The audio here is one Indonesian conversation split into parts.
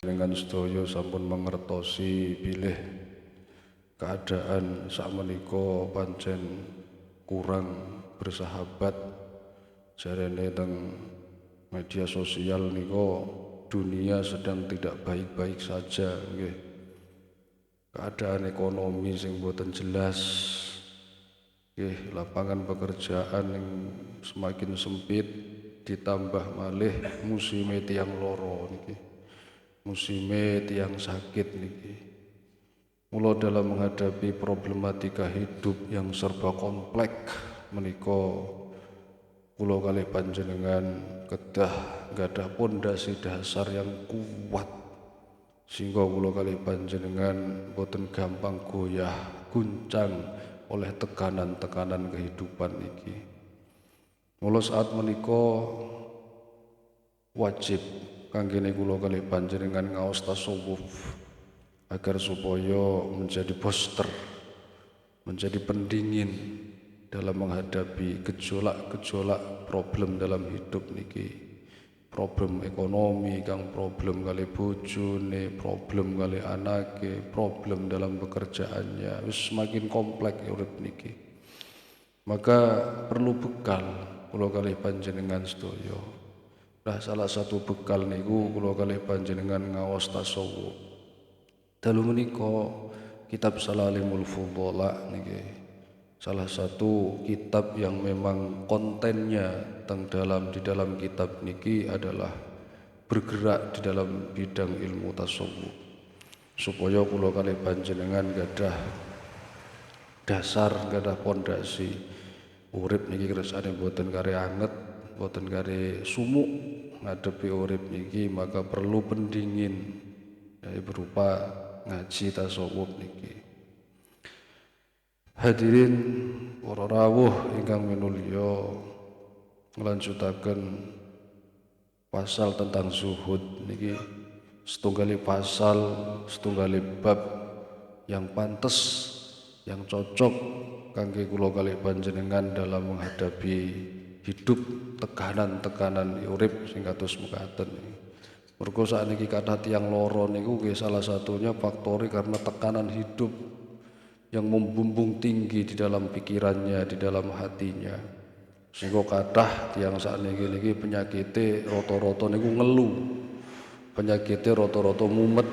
panjenengan sedaya sampun mangertosi bilih keadaan sakmenika pancen kurang bersahabat. Jarene teng media sosial niko dunia sedang tidak baik-baik saja nggih. Keadaan ekonomi sing boten jelas, nggih, lapangan pekerjaan yang semakin sempit, ditambah malih musime tiyang loro niki, musime tiyang sakit niki. Mula dalam menghadapi problematika hidup yang serba kompleks menika kula kalih panjenengan kedah gadah pondasi dasar yang kuat sehingga kula kalih panjenengan boten gampang goyah guncang oleh tekanan-tekanan kehidupan iki. Mula saat menika wajib kanggene kula kalih panjenengan ngaos tasawuf agar supaya menjadi booster, menjadi pendingin dalam menghadapi gejolak-gejolak problem dalam hidup niki. Problem ekonomi, kang problem kali bojone, problem kali anake, problem dalam pekerjaannya, wis semakin kompleks urip niki. Maka perlu bekal kula kalih panjenengan sedaya. Nah, salah satu bekal niku kula kalih panjenengan ngaos tasawuf. Dalu menika kitab Salalimul Fudhala niki salah satu kitab yang memang kontennya di dalam kitab niki adalah bergerak di dalam bidang ilmu tasawuf supaya kula kalih panjenengan gadah dasar, gadah pondasi urip niki kersane boten kare anget, boten kare sumuk ngadepi urip niki, maka perlu pendingin berupa ngaji tasawuf niki. Hadirin para rawuh ingkang minulya, nglanjutaken pasal tentang zuhud niki setunggali pasal, setunggali bab yang pantes, yang cocok kangge kula kalih panjenengan dalam menghadapi hidup tekanan-tekanan urip sing kados mekaten. Mergo sakniki kathah tiyang lara niku nggih salah satunya faktori karena tekanan hidup yang membumbung tinggi di dalam pikirannya, di dalam hatinya. Sehingga kathah tiyang sakniki niki penyakite rata-rata niku ngeluh. Penyakite rata-rata mumet.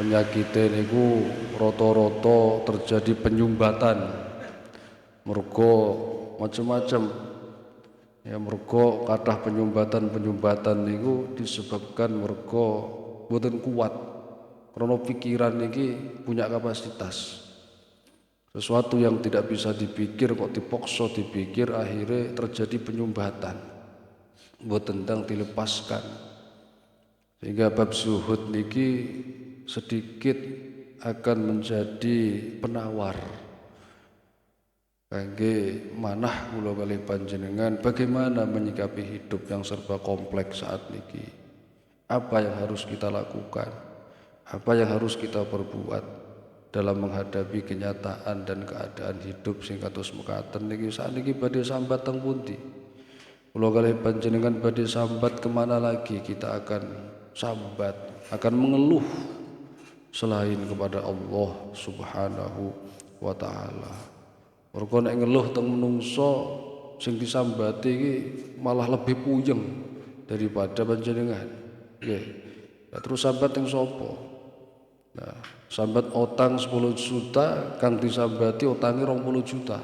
Penyakite niku rata-rata terjadi penyumbatan. Mergo macam-macam. Ya mergo kathah penyumbatan niku disebabkan mergo boten kuat. Karena pikiran niki punya kapasitas. Sesuatu yang tidak bisa dipikir kok dipaksa dipikir, akhirnya terjadi penyumbatan. Boten tentang dilepaskan. Sehingga bab zuhud niki sedikit akan menjadi penawar kangge manah kula kalih panjenengan bagaimana menyikapi hidup yang serba kompleks saat niki. Apa yang harus kita lakukan? Apa yang harus kita perbuat dalam menghadapi kenyataan dan keadaan hidup sing kados mekaten niki sakniki badhe sambat teng pundi? Kula kalih panjenengan badhe sambat kemana lagi kita akan sambat, akan mengeluh selain kepada Allah Subhanahu wa taala. Mergo nek ngeluh teng menungso sing disambati iki malah lebih puyeng daripada panjenengan. Nggih. Nah, terus sambat teng sapa? Nah, sambat otang 10 juta kang disambati otange 20 juta.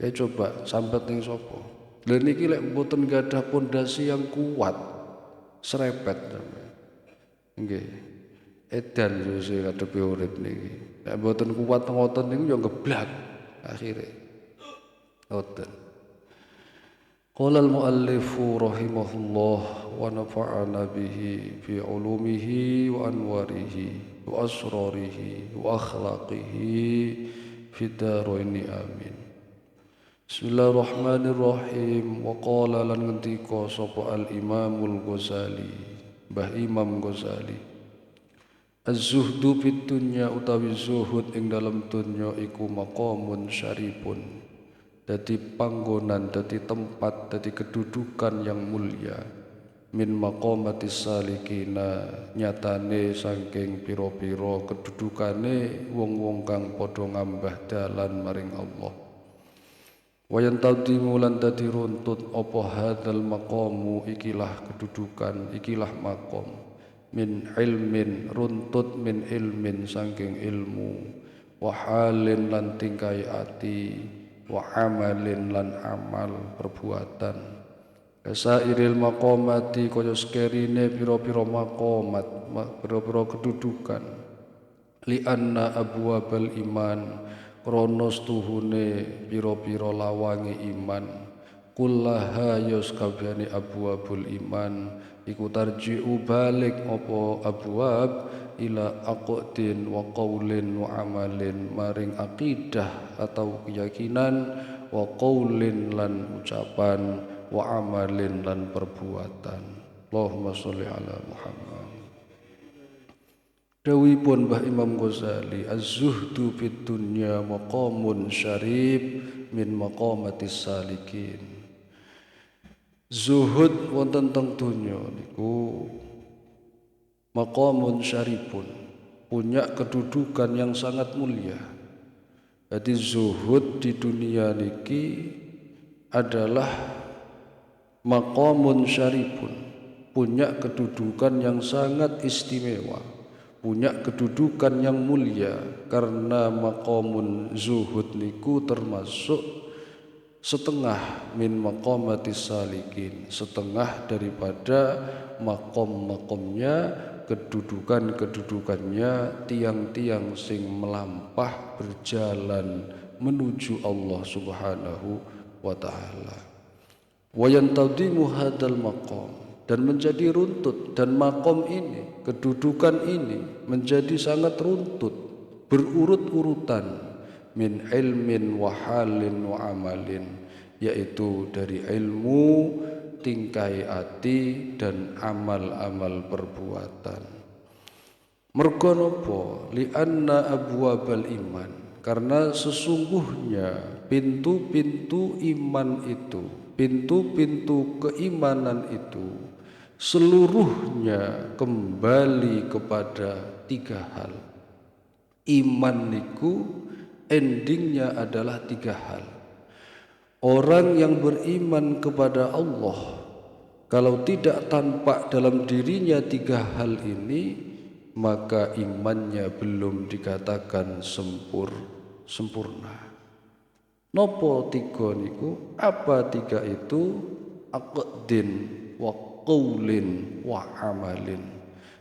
Ya coba sambat teng sapa? Lha niki lek mboten gadah pondasi yang kuat, serepet sampeyan. Nggih. Edan yo sing ngadepi urip niki. Nek mboten kuat ngoten niku yo geblak. Akhirnya ngoten. Qala al-muallifu rahimahullah wa nafa'ana bihi fi ulumihi wa anwarihi wa asrarihi wa akhlaqihi fi daraini amin. Bismillahirrahmanirrahim. Wa qala lan ngendika sapa al-Imamul Ghazali, Mbah Imam Ghazali, az-zuhdu fid dunya utawi zuhud ing dalam dunya iku maqamun syarifun, dadi panggonan, dadi tempat, dadi kedudukan yang mulia. min maqamatis salikina nyatane saking pira-pira kedudukane wong-wong kang padha ngambah dalan maring Allah. Wayan tadimu lan dadi runtut apa hadzal maqamu ikilah kedudukan ikilah maqam min ilmin runtut min ilmin saking ilmu wa halin lan tingkai ati wa amalin lan amal perbuatan kasairil maqamati kaya sekerine pira-pira maqamat pira-pira kedudukan li anna abwabal iman krana stuhune pira-pira lawange iman kullaha yus kabehane abwabul iman iku tarji'u balik apa abwab ila aqdin wa qaulin wa amalin maring akidah atau keyakinan wa qaulin lan ucapan wa amalin lan perbuatan. Allahumma sholli ala Muhammad. Dawuhipun Mbah Imam Ghazali, az-zuhdu fid dunya maqamun syarif min maqamatis salikin. Zuhud wonten teng donya niku maqamun syarifun, punya kedudukan yang sangat mulia. Jadi zuhud di dunia niki adalah maqamun syarifun, punya kedudukan yang sangat istimewa, punya kedudukan yang mulia, karena maqamun zuhud niku termasuk setengah min maqamatis salikin, setengah daripada maqam-maqamnya, kedudukannya tiang-tiang sing melampah berjalan menuju Allah Subhanahu wa taala. Wayan tadimu hadal maqam, dan menjadi runtut, dan maqam ini, kedudukan ini menjadi sangat runtut, berurut-urutan min ilmin wa halin wa amalin, yaitu dari ilmu, tingkai ati dan amal-amal perbuatan. Mergo napa? Li anna abwabal iman, karena sesungguhnya pintu-pintu iman itu, pintu-pintu keimanan itu seluruhnya kembali kepada tiga hal. Iman niku endingnya adalah tiga hal. Orang yang beriman kepada Allah, kalau tidak tampak dalam dirinya tiga hal ini, maka imannya belum dikatakan sempurna. Nopo tiga niku? Apa tiga itu? Aqdin wa qaulin wa amalin.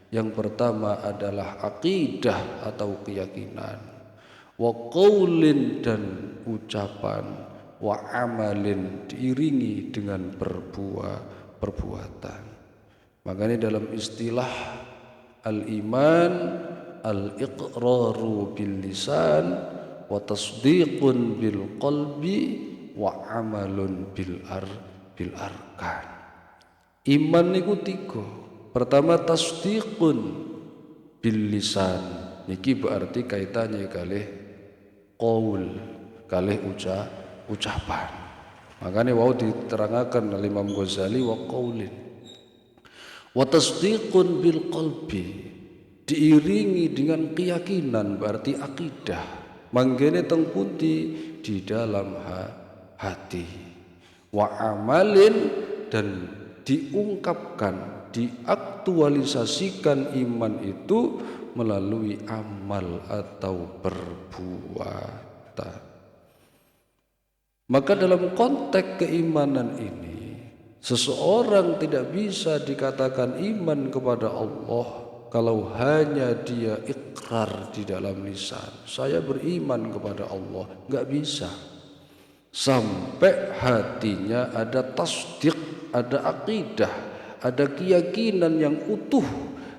Yang pertama adalah akidah atau keyakinan, wa qaulin dan ucapan, wa amalin diiringi dengan perbuatan. Makanya dalam istilah al-iman al-iqraru bil lisan wa tasdiqun bil qalbi wa amalun bil arkan. Iman niku tiga. Pertama tasdiqun bil lisan, niki berarti kaitannya kalih qaul, kalih ucapan. Makanya wau diterangkan oleh Imam Ghazali wa qaulin. Wa tasdiqun bil qalbi, diiringi dengan keyakinan, berarti akidah. Manggene teng pundi? Di dalam hati. Wa amalin, dan diungkapkan, diaktualisasikan iman itu melalui amal atau perbuatan. Maka dalam konteks keimanan ini, seseorang tidak bisa dikatakan iman kepada Allah kalau hanya dia ikrar di dalam lisan, saya beriman kepada Allah, nggak bisa. Sampai hatinya ada tasdik, ada akidah, ada keyakinan yang utuh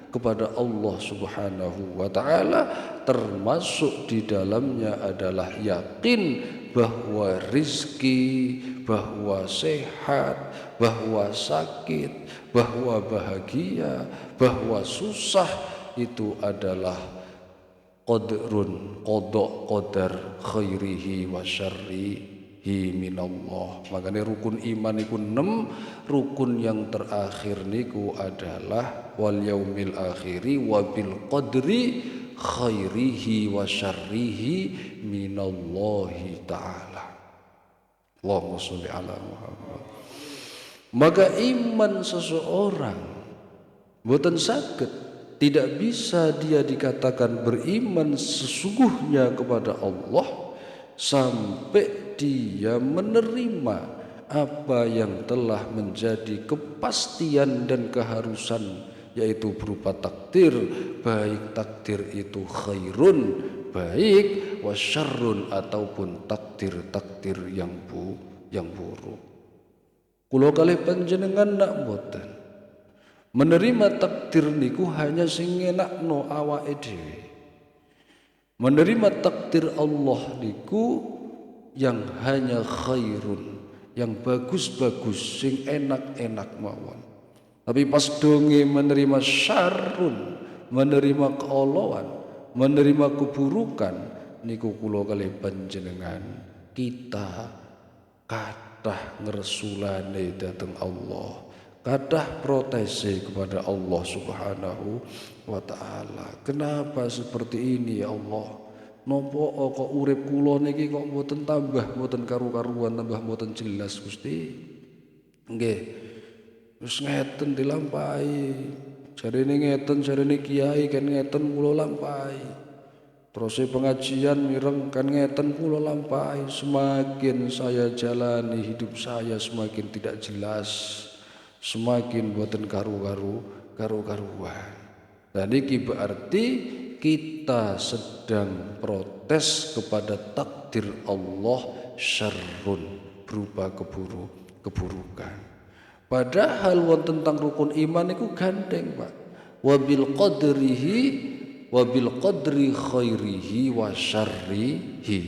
kepada Allah Subhanahu wa ta'ala, termasuk di dalamnya adalah yakin bahwa rizki, bahwa sehat, bahwa sakit, bahwa bahagia, bahwa susah itu adalah qadrun, qada, qadar khairihi wa syarrihi. minallah. Makanya rukun iman iku 6, rukun yang terakhir niku adalah wal yaumil akhiri wa bil qadri khairihi wa syarrihi minallahi ta'ala. Allahumma sholli ala Muhammad. Maka iman seseorang boten saged, tidak bisa dia dikatakan beriman sesungguhnya kepada Allah sampai dia menerima apa yang telah menjadi kepastian dan keharusan, yaitu berupa takdir, baik takdir itu khairun, baik wasyarrun, ataupun takdir-takdir yang buruk. Kula kalih panjenengan nak boten menerima takdir niku hanya sing ngenakno awake dhewe. Menerima takdir Allah niku yang hanya khairun, yang bagus-bagus, sing enak-enak mawon. Tapi pas donge menerima syarrun, menerima keoloan, menerima keburukan, niku kula kalih panjenengan kita kathah ngresulane dhateng Allah, kathah protese kepada Allah Subhanahu wa taala. Kenapa seperti ini ya Allah? Nopo kok urip kula niki kok mboten tambah, mboten karu-karuan, tambah mboten jelas Gusti. Nggih. Wis ngeten dilampahi. Jarene ngeten, jarene kiai kan ngeten kula lampahi. Terus pengajian mireng kan ngeten kula lampahi. Semakin saya jalani hidup saya semakin tidak jelas, semakin boten karuan. Dan ini berarti kita sedang protes kepada takdir Allah syarrun, berupa keburukan. Padahal wonten tentang rukun iman itu gandeng, Pak. Wabil qadri khairihi wa syarrihi.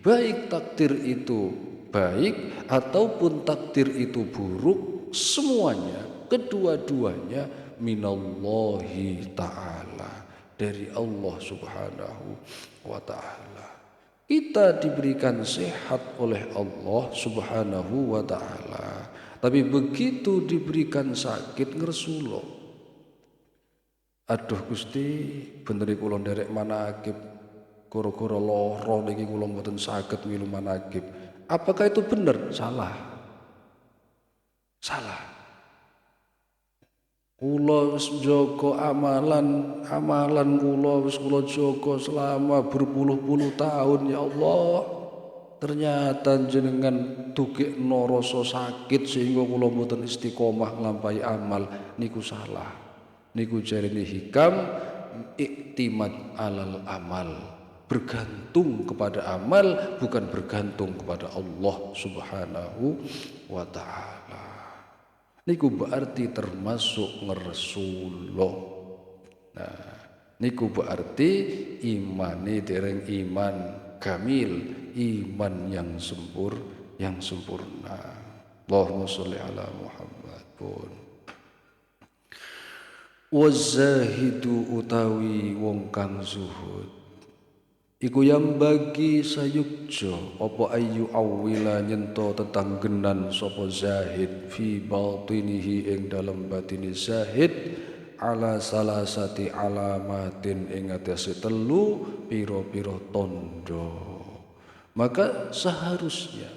Baik takdir itu baik ataupun takdir itu buruk, semuanya, kedua-duanya minallahi ta'ala, dari Allah Subhanahu wa ta'ala. Kita diberikan sehat oleh Allah Subhanahu wa ta'ala, tapi begitu diberikan sakit ngersulo, aduh Gusti bener kula nderek manakib gara-gara lara niki kula mboten saged milu manakib. Apakah itu benar? Salah. Kula wis jaga amalan kula wis kula jaga selama berpuluh-puluh tahun ya Allah. Ternyata jenengan dugekno rasa sakit sehingga kula mboten istiqomah nglampahi amal, niku salah. Niku jarene hikam iktimad alal amal, bergantung kepada amal bukan bergantung kepada Allah Subhanahu wa ta'ala. Niku berarti termasuk ngeresulullah. Nah, niku berarti imane dereng iman kamil, iman yang sempurna. Allahumma sholli ala Muhammad. Pun wazahidu utawi wong kang zuhud iku yang bagi sayukjo apa ayu awila nyento tetanggenan sapa zahid fi batinihi ing dalam batini zahid ala salasati alamatin ing atase telu pira-pira tondo. Maka seharusnya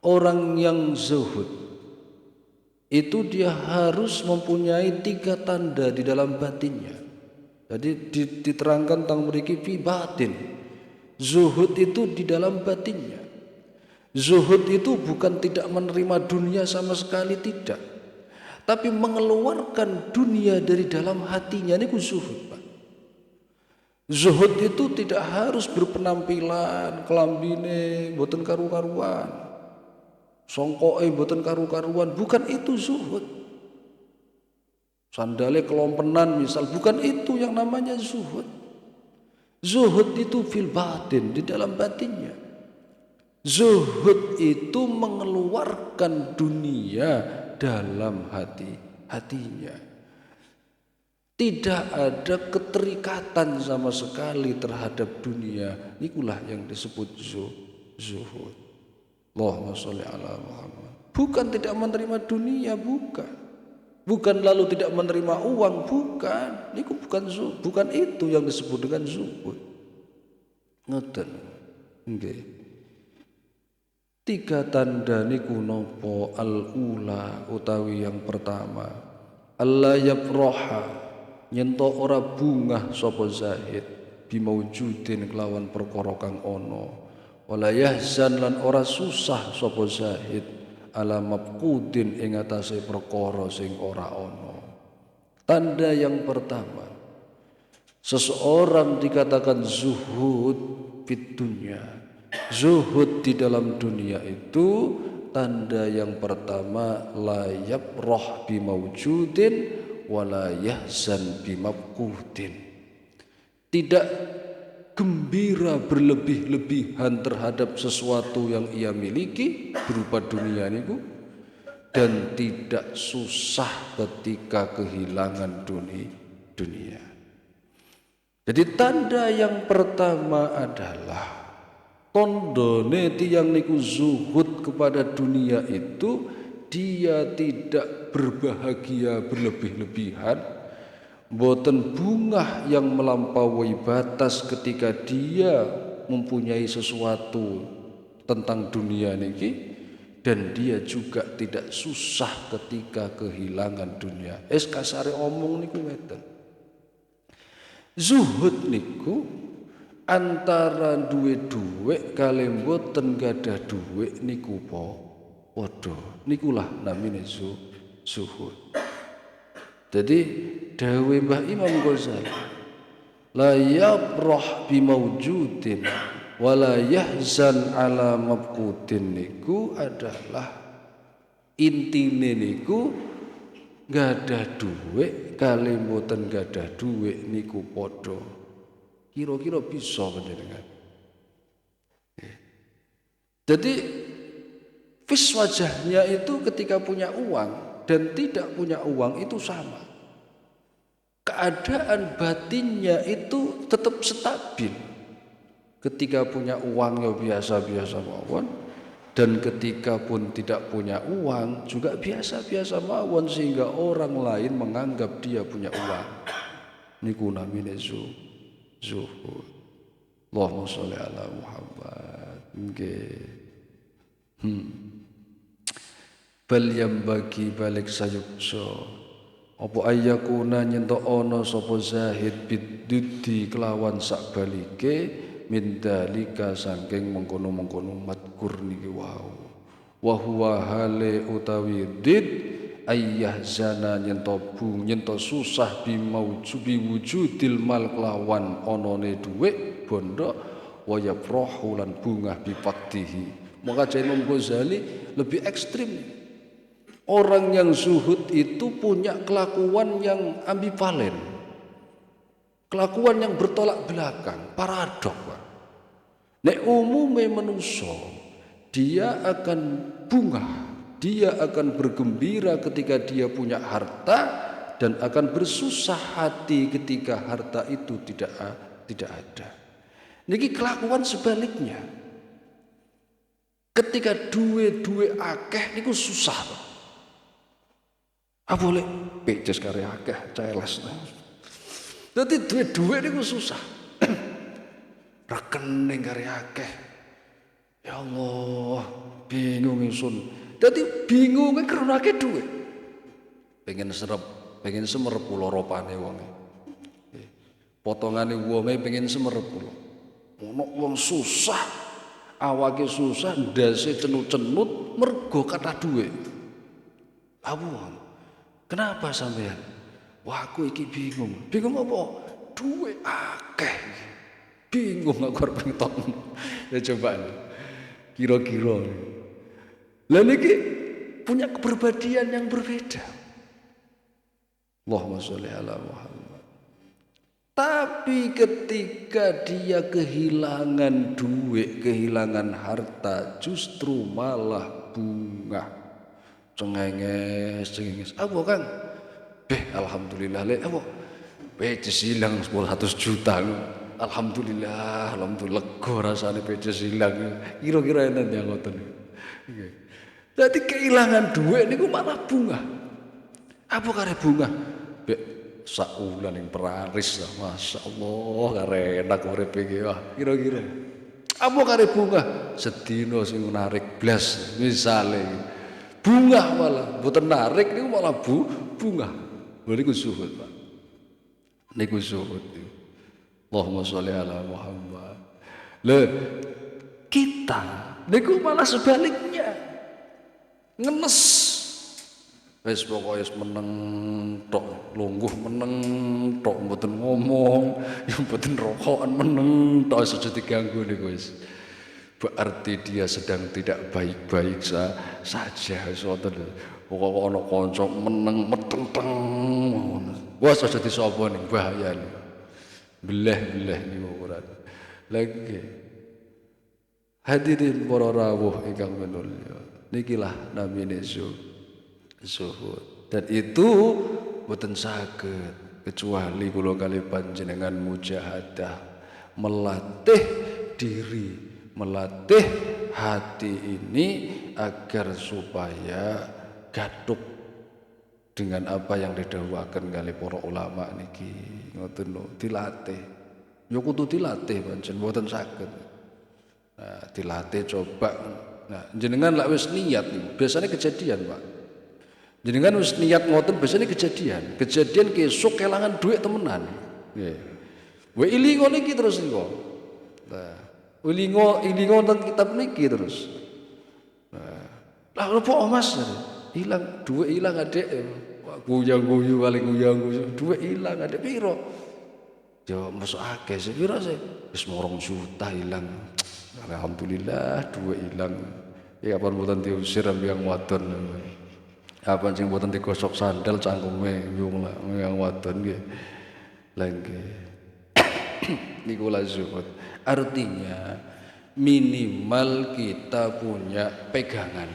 orang yang zuhud itu dia harus mempunyai 3 tanda di dalam batinnya. Jadi diterangkan tentang memiliki fi batin. Zuhud itu di dalam batinnya. Zuhud itu bukan tidak menerima dunia sama sekali, tidak. Tapi mengeluarkan dunia dari dalam hatinya, ini zuhud, Pak. Zuhud itu tidak harus berpenampilan, kelambine mboten karu-karuan, songkoe mboten karu-karuan, bukan itu zuhud. Sandale kelompenan misal, bukan itu yang namanya zuhud. Zuhud itu fil batin, di dalam batinnya. Zuhud itu mengeluarkan dunia dalam hatinya. Tidak ada keterikatan sama sekali terhadap dunia. Inilah yang disebut zuhud. Allahumma sholli ala Muhammad. Bukan tidak menerima dunia, bukan lalu tidak menerima uang, bukan. Niku bukan itu yang disebut dengan zuhud. Ngoten. Nggih. 3 tanda niku napa? Al-ula utawi yang pertama, alla yabraha, nyento ora bungah sapa zahid bimaujudin kelawan perkara kang ana, wala yahzan lan ora susah sapa zahid ala mabqudin ing atase perkara sing ora ana. Tanda yang pertama, seseorang dikatakan zuhud fid dunya, zuhud di dalam dunia itu tanda yang pertama, la yabrah bimaujudin wala yahzan bimabqudin, tidak gembira berlebih-lebihan terhadap sesuatu yang ia miliki berupa dunia niku, dan tidak susah ketika kehilangan dunia. Jadi tanda yang pertama adalah tondone tiyang niku zuhud kepada dunia itu, dia tidak berbahagia berlebih-lebihan, boten bungah yang melampaui batas ketika dia mempunyai sesuatu tentang dunia niki, dan dia juga tidak susah ketika kehilangan dunia. Kasare omong niku ngeten. Zuhud niku antara duwe dhuwit kali mboten gadah dhuwit niku padha. Nikulah namine zuhud. Jadi dawe Mbah Imam Ghazali, la yabrah bimaujudin wala yahzan ala mabqudin niku adalah intine niku gadah dhuwit kali mboten gadah dhuwit niku padha. Kira-kira bisa panjenengan. Jadi vis wajahnya itu ketika punya uang dan tidak punya uang itu sama. Keadaan batinnya itu tetap stabil. Ketika punya uang ya biasa-biasa mawon, dan ketika pun tidak punya uang juga biasa-biasa mawon, sehingga orang lain menganggap dia punya uang. Niku namine zuhud. Allahumma sholli ala Muhammad. Nggih. Bal yang bagi balik sayukso apa ayyakuna nyento ana sapa zahid bidudi kelawan sak balike min dalika saking mengkono-mengkono madkur niki wau. Wa huwa hale utawi did ayyahzana nyento susah bimaujubi wujudil mal kelawan onone dhuwit bondo wa yafrahu lan bungah bifaktihi. Maka Imam Ghazali lebih ekstrim. Orang yang zuhud itu punya kelakuan yang ambivalen, kelakuan yang bertolak belakang, paradok. Nek umume manusia, dia akan bungah, dia akan bergembira ketika dia punya harta, dan akan bersusah hati ketika harta itu tidak ada. Niki kelakuan sebaliknya. Ketika duwe akeh niku susah. Boleh pejes karya akeh celes. Dadi duwe niku susah. Rekening karya akeh. Ya Allah, bingung ingsun. Dadi bingunge krana akeh duwe. Pengen semerep kula ropane wonge. Potongane wonge pengen semerep kula. Ono wong susah, awake susah, ndase cenut-cenut mergo kathah duwe. Awon. Kenapa sampean? Wah, aku iki bingung. Bingung apa? Duwe akeh. Bingung aku arep ngetok. Ya coba nih. Kira-kira. Lah niki punya kepribadian yang berbeda. Allahumma sholli ala Muhammad. Tapi ketika dia kehilangan duit, kehilangan harta, justru malah bunga. Cengenges. Apa Kang? Alhamdulillah le. Apa? Peces hilang 100 juta. Alhamdulillah lega rasane peces hilang. Kira-kira enten yang ngoten. Jadi kehilangan duit niku malah bunga. Apa kare bunga? Bek saulan yang peraris lah, masya Allah karena urip iki wah kira-kira. Apa kare bunga? Sedino sing narik blas misale. Bunga malah mboten narik niku malah bunga. Lha niku zuhud, Pak. Niku zuhud. Allahumma sholli ala Muhammad. Lah kita niku malah sebaliknya. Ngenes wis pokoke wis meneng tok, lungguh meneng tok, mboten ngomong, ya mboten rokokan meneng tok, aja diganggu niku wis. Berarti dia sedang tidak baik-baik saja wis wonten. Pokoke ana kanca meneng metenteng ngono. Wes aja disapa ning bahaya niku. Beleh-beleh niku Quran. Lagi hadirin para rawuh ingkang minulya. Nikilah namine zuhud. Dan itu boten saged kecuali kula kali panjenengan mujahadah, melatih diri, melatih hati ini agar supaya gaduh dengan apa yang didhawuhaken kali para ulama niki. Ngoten lho, dilatih. Ya kudu dilatih pancen boten saged. Nah, dilatih coba. Nah, jenengan lak wis niat nih, biasanya kejadian, Pak. Jenengan wis niat ngoten biasanya kejadian. Kejadian kesuk kelangan duit temenan. Nggih. Wa ilingo niki terus niku. Nah, ilingo teng kitab niki terus. Nah, lah opo Mas? Hilang duit hilang Adek. Guyang-guyu paling guyang-guyu. Duit hilang Adek piro? Ya masuk akeh sih piro sih? Wis 2 juta hilang. Alhamdulillah duit hilang. Ya apa mboten diusir ambek wadon. Apa sing mboten digosok sandal cangkeme yang wadon nggih. Lah nggih. Niku la zuhud. Artinya minimal kita punya pegangan.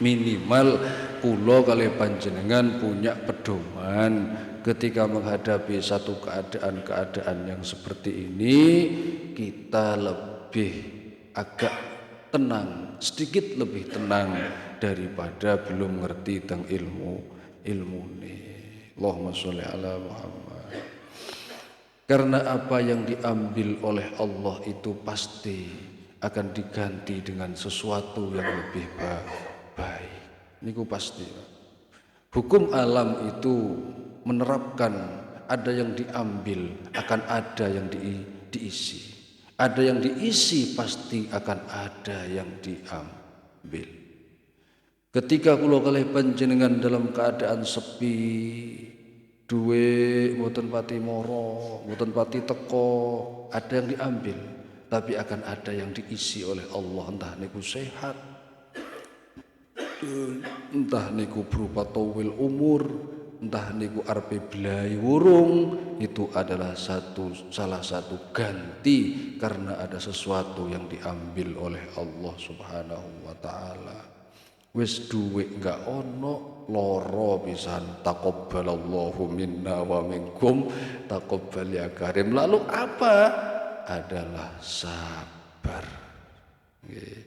Minimal kula kali panjenengan punya pedoman ketika menghadapi satu keadaan-keadaan yang seperti ini, kita lebih agak tenang, sedikit lebih tenang daripada belum ngerti tentang ilmu ini. Allahumma sholli ala Muhammad. Karena apa yang diambil oleh Allah itu pasti akan diganti dengan sesuatu yang lebih baik. Niku pasti. Hukum alam itu menerapkan ada yang diambil akan ada yang diisi. Ada yang diisi pasti akan ada yang diambil. Ketika kula kalih panjenengan dalam keadaan sepi, duwe mboten pati moro, mboten pati teko, ada yang diambil, tapi akan ada yang diisi oleh Allah, entah niku sehat, entah niku berupa tawil umur, entah niku arepe blai wurung, itu adalah salah satu ganti karena ada sesuatu yang diambil oleh Allah Subhanahu wa taala. Wis duwe enggak ono loro pisan, taqabbalallahu minna wa minkum taqabbal ya karim. Lalu apa? Adalah sabar. Nggih.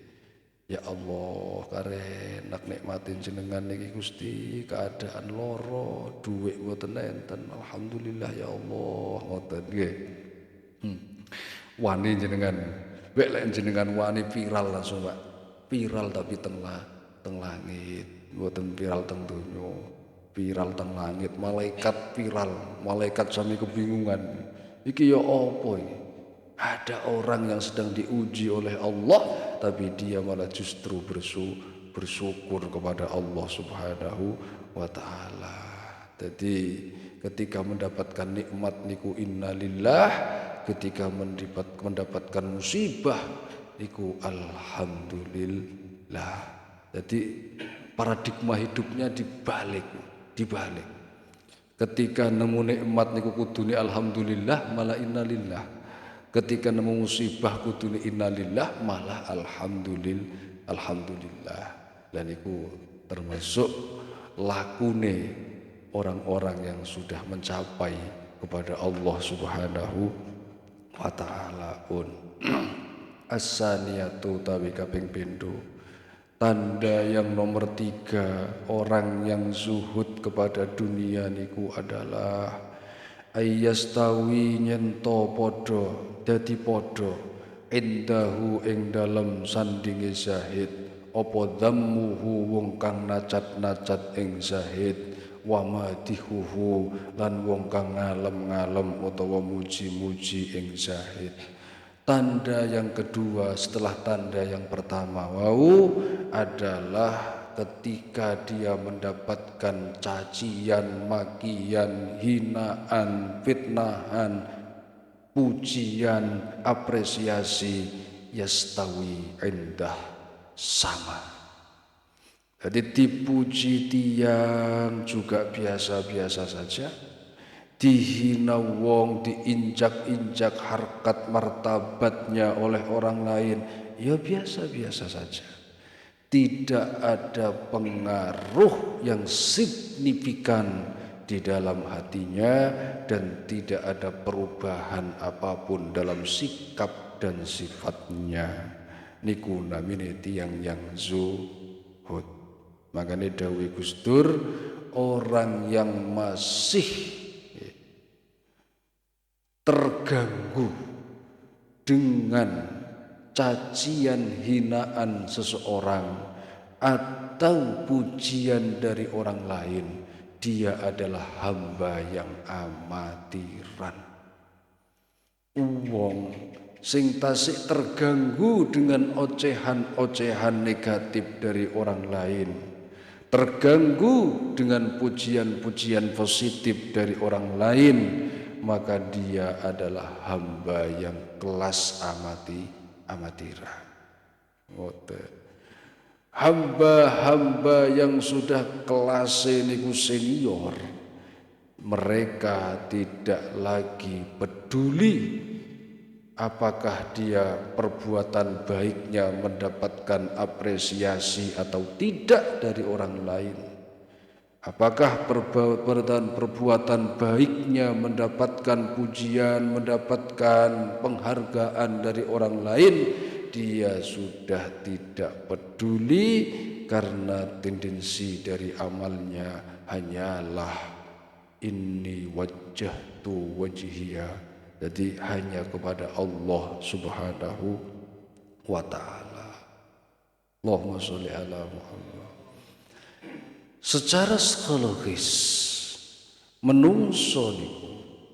Ya Allah, karenak nikmatin jenengan niki Gusti, keadaan loro, duit mboten enten. Alhamdulillah ya Allah, ngoten nggih. Wani jenengan, wek lek jenengan wani viral langsung, Pak. Viral tapi teng langit, mboten viral teng donya. Viral teng langit, malaikat viral, malaikat sami kebingungan. Iki ya apa iki? Ada orang yang sedang diuji oleh Allah, tapi dia malah justru bersyukur kepada Allah Subhanahu wa ta'ala. Jadi ketika mendapatkan nikmat niku innalillah, ketika mendapatkan musibah niku alhamdulillah. Jadi paradigma hidupnya dibalik. Ketika nemu nikmat niku kudune alhamdulillah malah innalillah. Ketika nemu musibah kudune innalillah malah alhamdulillah. Dan itu termasuk lakune orang-orang yang sudah mencapai kepada Allah Subhanahu wa ta'ala pun. As-saniyatu tawi kaping pindho Tanda yang nomor 3 orang yang zuhud kepada dunia niku adalah ayyastawi nyento podo dadi podo indahu ing dalem sandinge zahid apa dhammuhu wong kang nacat-nacat ing zahid wa madihuhu lan wong kang ngalem-ngalem utawa muji-muji ing zahid. Tanda yang kedua setelah tanda yang pertama wau adalah ketika dia mendapatkan cacian, makian, hinaan, fitnahan, pujian, apresiasi, yastawi indah sama. Jadi dipuji tiang juga biasa-biasa saja, dihina wong, diinjak-injak harkat martabatnya oleh orang lain, ya biasa-biasa saja. Tidak ada pengaruh yang signifikan di dalam hatinya dan tidak ada perubahan apapun dalam sikap dan sifatnya. Niku namine tiyang yang zuhud. Makanya dawuh Gus Dur, orang yang masih terganggu dengan cacian hinaan seseorang atau pujian dari orang lain, dia adalah hamba yang amatiran. Wong sing tasik terganggu dengan ocehan-ocehan negatif dari orang lain, terganggu dengan pujian-pujian positif dari orang lain, maka dia adalah hamba yang kelas amatiran. Hamba-hamba yang sudah kelas niku senior, mereka tidak lagi peduli apakah dia perbuatan baiknya mendapatkan apresiasi atau tidak dari orang lain. Apakah perbuatan baiknya mendapatkan pujian, mendapatkan penghargaan dari orang lain, dia sudah tidak peduli karena tendensi dari amalnya hanyalah inni wajjahtu wajhiya. Jadi hanya kepada Allah Subhanahu wa ta'ala. Allahumma sholli ala Muhammad. Secara psikologis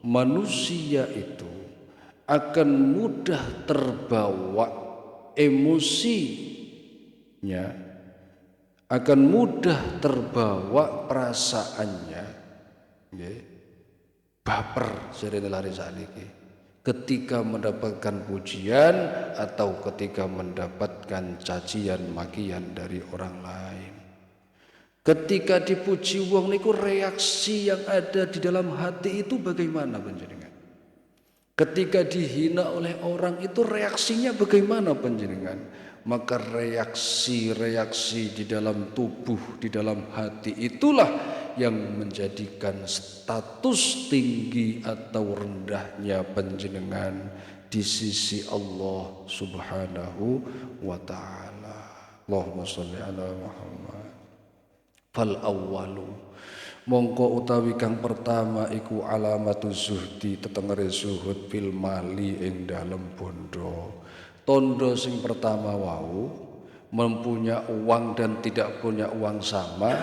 manusia itu akan mudah terbawa emosinya, akan mudah terbawa perasaannya, baper jarene lari sakniki ketika mendapatkan pujian atau ketika mendapatkan cacian makian dari orang lain. Ketika dipuji wong niku reaksi yang ada di dalam hati itu bagaimana panjenengan? Ketika dihina oleh orang itu reaksinya bagaimana panjenengan? Maka reaksi-reaksi di dalam tubuh, di dalam hati itulah yang menjadikan status tinggi atau rendahnya panjenengan di sisi Allah Subhanahu wa ta'ala. Allahumma sholli ala Muhammad. Fal awwalu mongko utawi kang pertama iku alamatu zuhdi tetengere zuhud fil mali ing dalem bondo. Tondo sing pertama wau mempunyai uang dan tidak punya uang sama,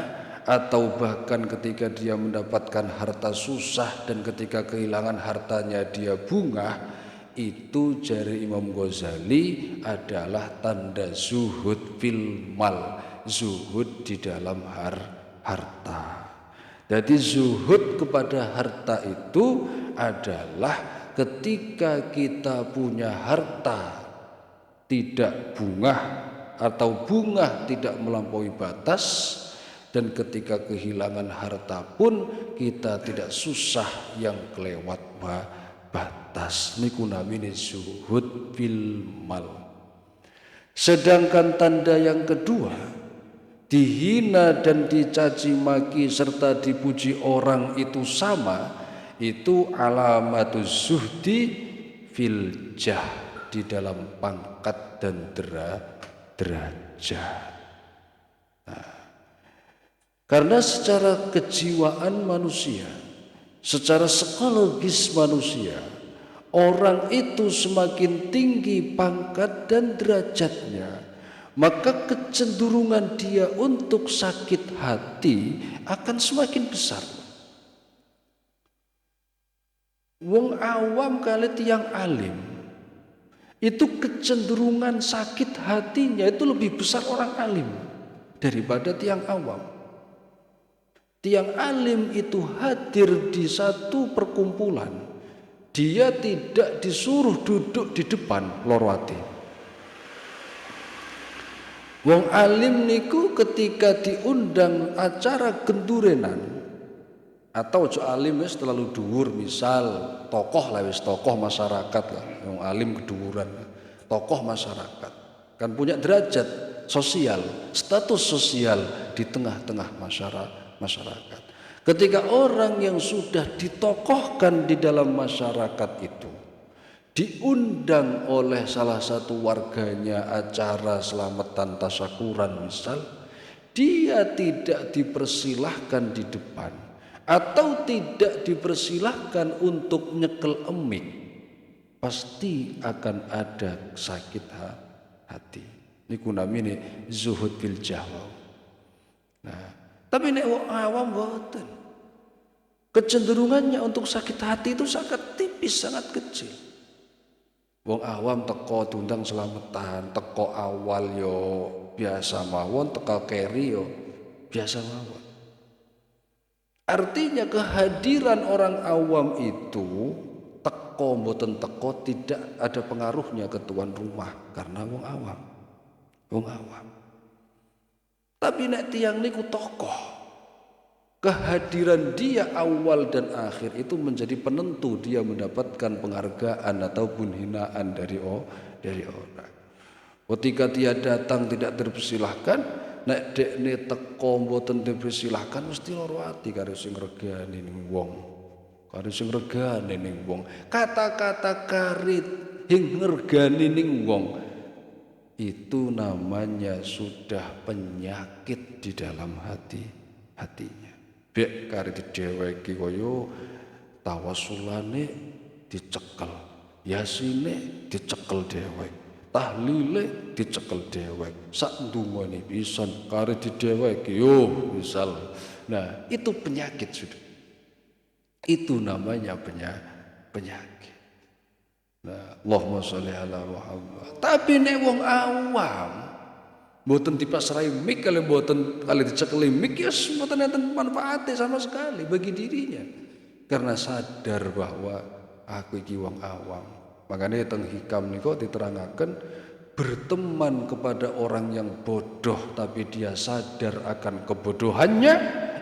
atau bahkan ketika dia mendapatkan harta susah dan ketika kehilangan hartanya dia bungah, itu jari Imam Ghazali adalah tanda zuhud fil mal, zuhud di dalam harta. Jadi zuhud kepada harta itu adalah ketika kita punya harta tidak bungah atau bungah tidak melampaui batas, dan ketika kehilangan harta pun kita tidak susah yang kelewat batas. Niku namine zuhud fil mal. Sedangkan tanda yang kedua, dihina dan dicaci maki serta dipuji orang itu sama, itu alamatuz zuhdi fil jah, di dalam pangkat dan derajat. Karena secara kejiwaan manusia, secara psikologis manusia, orang itu semakin tinggi pangkat dan derajatnya, maka kecenderungan dia untuk sakit hati akan semakin besar. Wong awam kali tiang alim, itu kecenderungan sakit hatinya itu lebih besar orang alim daripada tiang awam. Tiang alim itu hadir di satu perkumpulan, dia tidak disuruh duduk di depan lorwati. Wong alim niku ketika diundang acara gendurenan, atau ojo alim wis terlalu dhuwur, misal tokoh lah, wis tokoh masyarakat lah, wong alim keduwuran, tokoh masyarakat kan punya derajat sosial, status sosial di tengah-tengah masyarakat. Ketika orang yang sudah ditokohkan di dalam masyarakat itu diundang oleh salah satu warganya acara selamatan tasyakuran misal, dia tidak dipersilahkan di depan atau tidak dipersilahkan untuk nyekel emik, pasti akan ada sakit hati. Niku namine zuhud bil jahwa. Nah, tapi nek wong awam boten. Kecenderungannya untuk sakit hati itu sangat tipis, sangat kecil. Wong awam teko diundang selamatan, teko awal yo biasa mawon, teko keri yo biasa mawon. Artinya kehadiran orang awam itu teko mboten teko tidak ada pengaruhnya ke tuan rumah karena wong awam. Wong awam. Tapi nek tiyang niku tokoh, kehadiran dia awal dan akhir itu menjadi penentu dia mendapatkan penghargaan ataupun hinaan dari orang. Ketika dia datang tidak dipersilahkan, nek dekne teko mboten dipersilahkan mesti lara ati karo sing regane ning wong. Karo sing regane ning wong. Kata-kata karit hing regane ning wong itu namanya sudah penyakit di dalam hatinya. Bek kare didheweki kaya tawasulane dicekel, yasine dicekel dhewek, tahlile dicekel dhewek, sak ndungane pisan kare didheweki yo misal. Nah, itu penyakit sudah. Itu namanya penyakit. Nah, Allahumma sholli ala Muhammad. Tapi nek wong awam mboten dipasrai mik kali mboten kali dicekeli mik ya mboten enten manfaate sama sekali bagi dirinya. Karena sadar bahwa aku iki wong awam. Makanya teng hikam niku diterangaken berteman kepada orang yang bodoh tapi dia sadar akan kebodohannya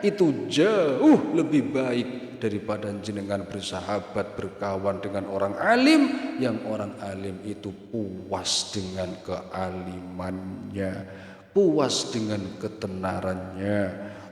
itu jauh lebih baik daripada jenengan bersahabat berkawan dengan orang alim yang orang alim itu puas dengan kealimannya, puas dengan ketenarannya,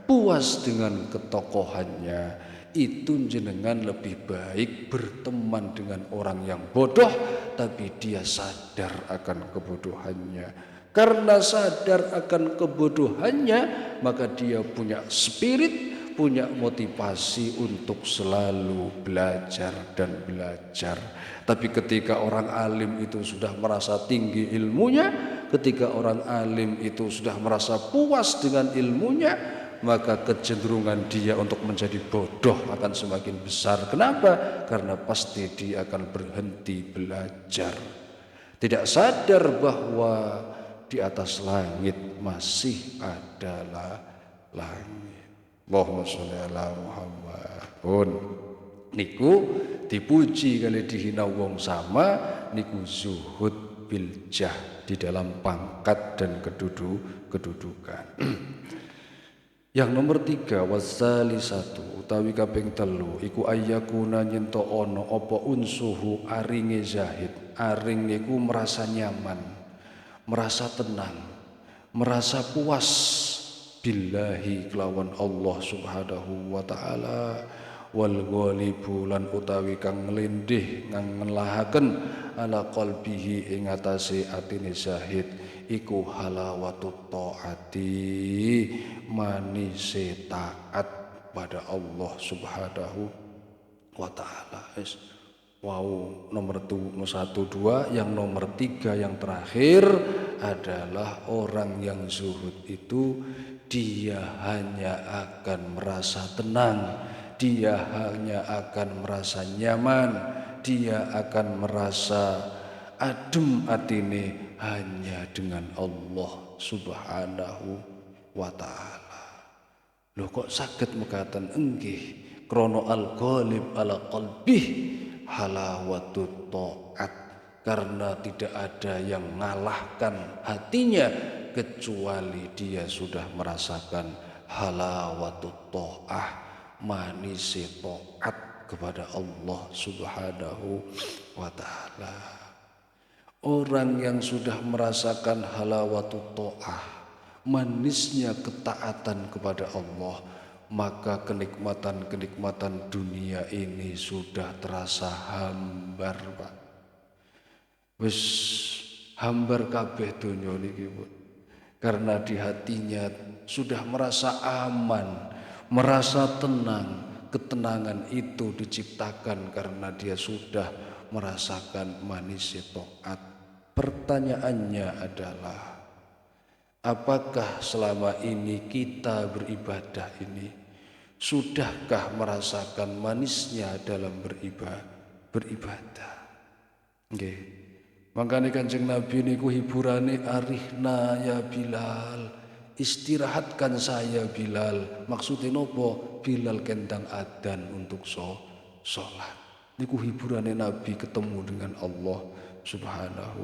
puas dengan ketokohannya. Itu jenengan lebih baik berteman dengan orang yang bodoh tapi dia sadar akan kebodohannya. Karena sadar akan kebodohannya maka dia punya spirit, punya motivasi untuk selalu belajar dan belajar. Tapi ketika orang alim itu sudah merasa tinggi ilmunya, ketika orang alim itu sudah merasa puas dengan ilmunya, maka kecenderungan dia untuk menjadi bodoh akan semakin besar. Kenapa? Karena pasti dia akan berhenti belajar. Tidak sadar bahwa di atas langit masih adalah langit. Allahumma sholli ala Muhammad. Pun niku dipuji kali dihina wong sama niku zuhud bil jah di dalam pangkat dan kedudukan. Yang nomor 3 wasali 1 utawi kaping 3 iku ayyakuna nyento ono apa unsuhu aringe zahid. Aring niku merasa nyaman, merasa tenang, merasa puas billahi kelawan Allah subhanahu wa ta'ala wal ghalibu lan utawi kang nglindih ngelahaken ala qalbihi ing atase atine zahid iku halawatut taati, manise taat pada Allah Subhanahu wa taala. Wow, nomor 1, 2, yang nomor 3 yang terakhir adalah orang yang zuhud itu dia hanya akan merasa tenang, dia hanya akan merasa nyaman, dia akan merasa adem atine hanya dengan Allah Subhanahu wa taala. Lho kok saged mekaten? Enggih, krana al-ghalib ala qalbih halawatut taat, karena tidak ada yang mengalahkan hatinya kecuali dia sudah merasakan halawatut taat, manis taat kepada Allah Subhanahu wa taala. Orang yang sudah merasakan halawatut taat, manisnya ketaatan kepada Allah, maka kenikmatan-kenikmatan dunia ini sudah terasa hambar, Pak. Wis hambar kabeh donya niki, Bu. Karena di hatinya sudah merasa aman, merasa tenang. Ketenangan itu diciptakan karena dia sudah merasakan manis taat. Pertanyaannya adalah, apakah selama ini kita beribadah ini sudahkah merasakan manisnya dalam beribadah? Nggih. Makanya Kanjeng Nabi niku hiburane, arihna ya Bilal, istirahatkan saya Bilal. Maksudnya nopo? Bilal kendang adzan untuk sholat. Niku hiburane Nabi ketemu dengan Allah Subhanahu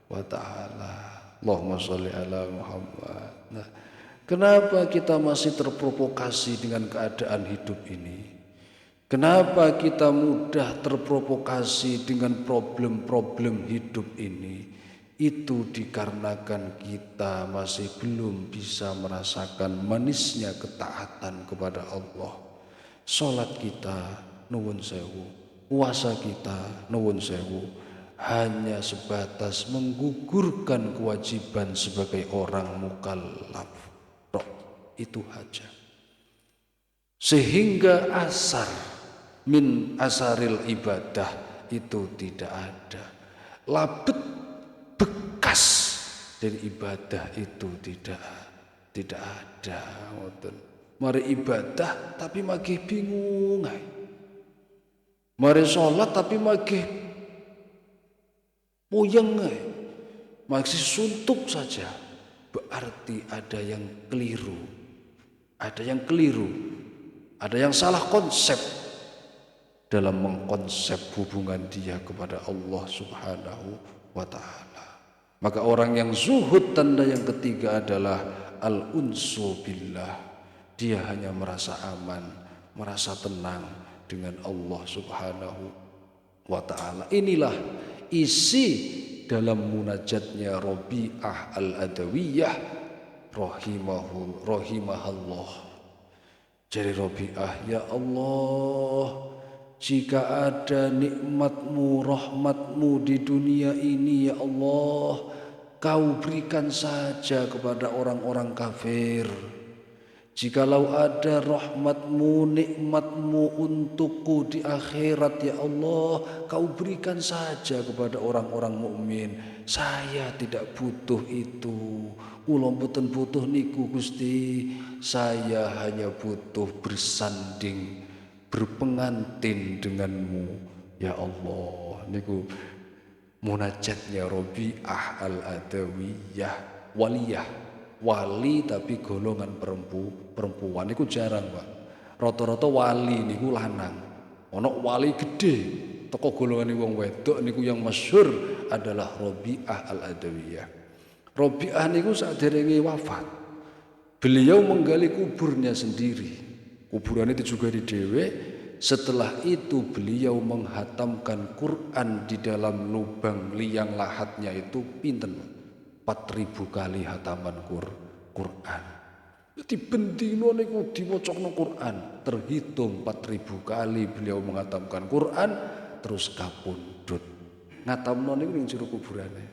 wa taala. Allahumma sholli ala Muhammad. Nah, kenapa kita masih terprovokasi dengan keadaan hidup ini? Kenapa kita mudah terprovokasi dengan problem-problem hidup ini? Itu dikarenakan kita masih belum bisa merasakan manisnya ketaatan kepada Allah. Salat kita nuwun sewu, puasa kita nuwun sewu, hanya sebatas menggugurkan kewajiban sebagai orang mukallaf. Itu aja. Sehingga asar min asaril ibadah itu tidak ada. Labet bekas dari ibadah itu tidak ada. Mari ibadah tapi magih bingung. Mari sholat tapi magih puyeng, masih suntuk saja. Berarti ada yang keliru. Ada yang keliru. Ada yang salah konsep dalam mengkonsep hubungan dia kepada Allah Subhanahu wa taala. Maka orang yang zuhud, tanda yang ketiga adalah al-unsu billah. Dia hanya merasa aman, merasa tenang dengan Allah Subhanahu wa taala. Inilah isi dalam munajatnya Rabi'ah al-Adawiyah rahimahallah. Jadi Rabi'ah, ya Allah, jika ada nikmatmu, rahmatmu di dunia ini, ya Allah, kau berikan saja kepada orang-orang kafir. Jikalau ada rahmatmu, nikmatmu untukku di akhirat, ya Allah, kau berikan saja kepada orang-orang mukmin. Saya tidak butuh itu. Kula mboten butuh niku Gusti. Saya hanya butuh bersanding, berpengantin denganmu, ya Allah. Niku munajatnya Rabi'ah al-Adawiyah, waliyah. Wali tapi golongan perempuan niku jarang, Pak. Rata-rata wali niku lanang. Ana wali gede teko golongan wong wedok niku yang masyhur adalah Rabi'ah al-Adawiyah. Rabi'ah niku saderenge wafat, beliau menggali kuburnya sendiri. Kuburannya itu juga di dhewe. Setelah itu beliau menghatamkan Quran di dalam lubang liang lahatnya itu pinten? 4.000 kali hataman Quran. Jadi bendino niku diwacana Quran, terhitung 4.000 kali beliau menghatamkan Quran terus kapundhut. Ngatamno niku ning jero kuburane.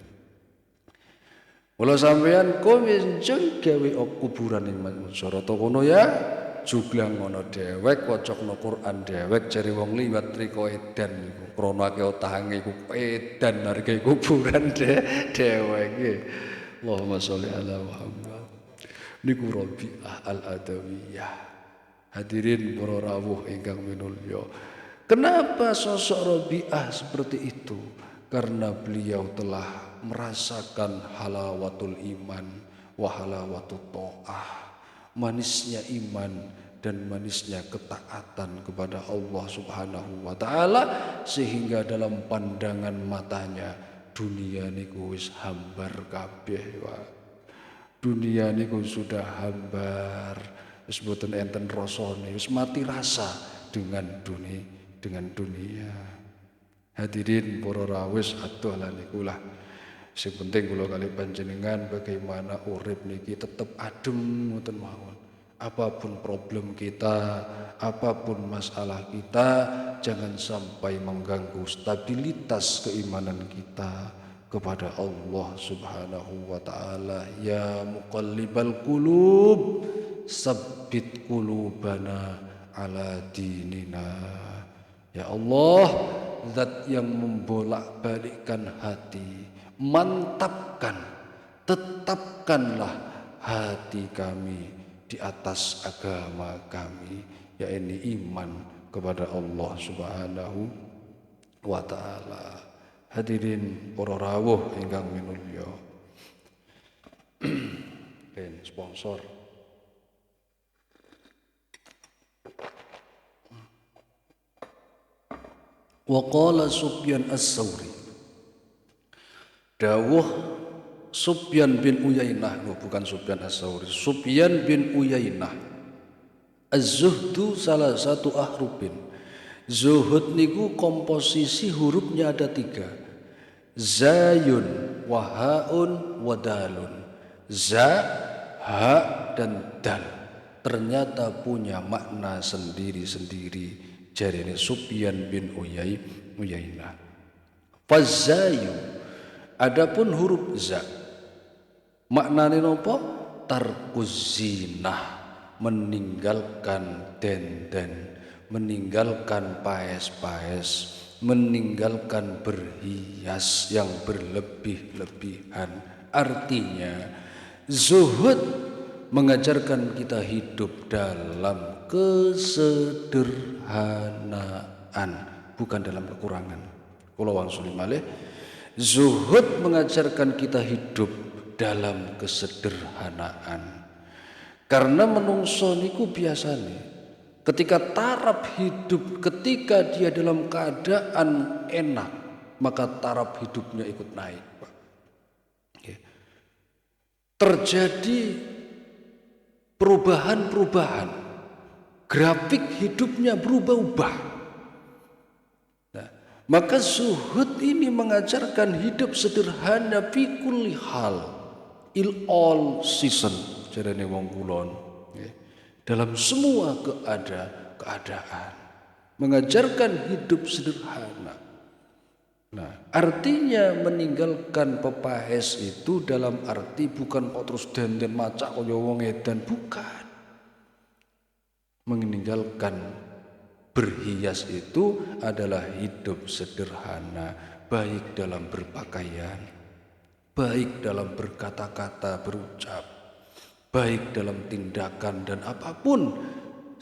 Mula sampeyan kowe njeng gawe kuburan ing Mansara kono ya juglang ngono dhewek wacana Quran dhewek jare wong liwat triko edan niku krana akeh otahange iku edan harga kuburan dhewek nggih. Allahumma sholli ala Muhammad. Niku Rabi'ah Al-Adawiyah. Hadirin para rawuh ingkang minulya. Kenapa sosok Rabi'ah seperti itu? Karena beliau telah merasakan halawatul iman wa halawatut ta'ah, manisnya iman dan manisnya ketaatan kepada Allah Subhanahu wa taala, sehingga dalam pandangan matanya dunia niku wis hambar kabeh wae. Dunia niku sudah hambar, wis boten enten rasane, wis mati rasa dengan dunia. Hadirin para rawis adoh lan niku lah sing penting kula kali panjenengan bagaimana urip niki tetep adem ngoten mawon. Apapun problem kita, apapun masalah kita, jangan sampai mengganggu stabilitas keimanan kita kepada Allah Subhanahu wa taala. Ya muqallibal qulub, sabbit qulubana ala dinina. Ya Allah, zat yang membolak-balikkan hati, mantapkan, tetapkanlah hati kami di atas agama kami, yakni iman kepada Allah Subhanahu wa taala. Hadirin para rawuh ingkang minulya. Ben sponsor. Wa qala Sufyan As-Tsauri. Dawuh Sufyan bin Uyainah, bukan Sufyan As-Tsauri, Sufyan bin Uyainah. Az-zuhdu salah satu ahrufin. Zuhud niku komposisi hurufnya ada 3. Zayun, wahaun, wadalun. Za, ha, dan dal. Ternyata punya makna sendiri-sendiri. Jarine Sufyan bin Uyainah. Fazayu, adapun huruf za, maknane napa? Tarkuz zinah, meninggalkan denden, meninggalkan paes-paes, meninggalkan berhias yang berlebih-lebihan. Artinya zuhud mengajarkan kita hidup dalam kesederhanaan, bukan dalam kekurangan. Kula wangsuli malih, zuhud mengajarkan kita hidup dalam kesederhanaan. Karena menungso niku biasane ketika taraf hidup, ketika dia dalam keadaan enak, maka taraf hidupnya ikut naik, Pak. Terjadi perubahan-perubahan, grafik hidupnya berubah-ubah. Nah, maka zuhud ini mengajarkan hidup sederhana fi kulli hal, in all season, jarane wong kulon, dalam semua keadaan, mengajarkan hidup sederhana. Nah, artinya meninggalkan pepaes itu dalam arti bukan kok terus dandan macak kaya wong edan, bukan. Meninggalkan berhias itu adalah hidup sederhana, baik dalam berpakaian, baik dalam berkata-kata, berucap, baik dalam tindakan dan apapun,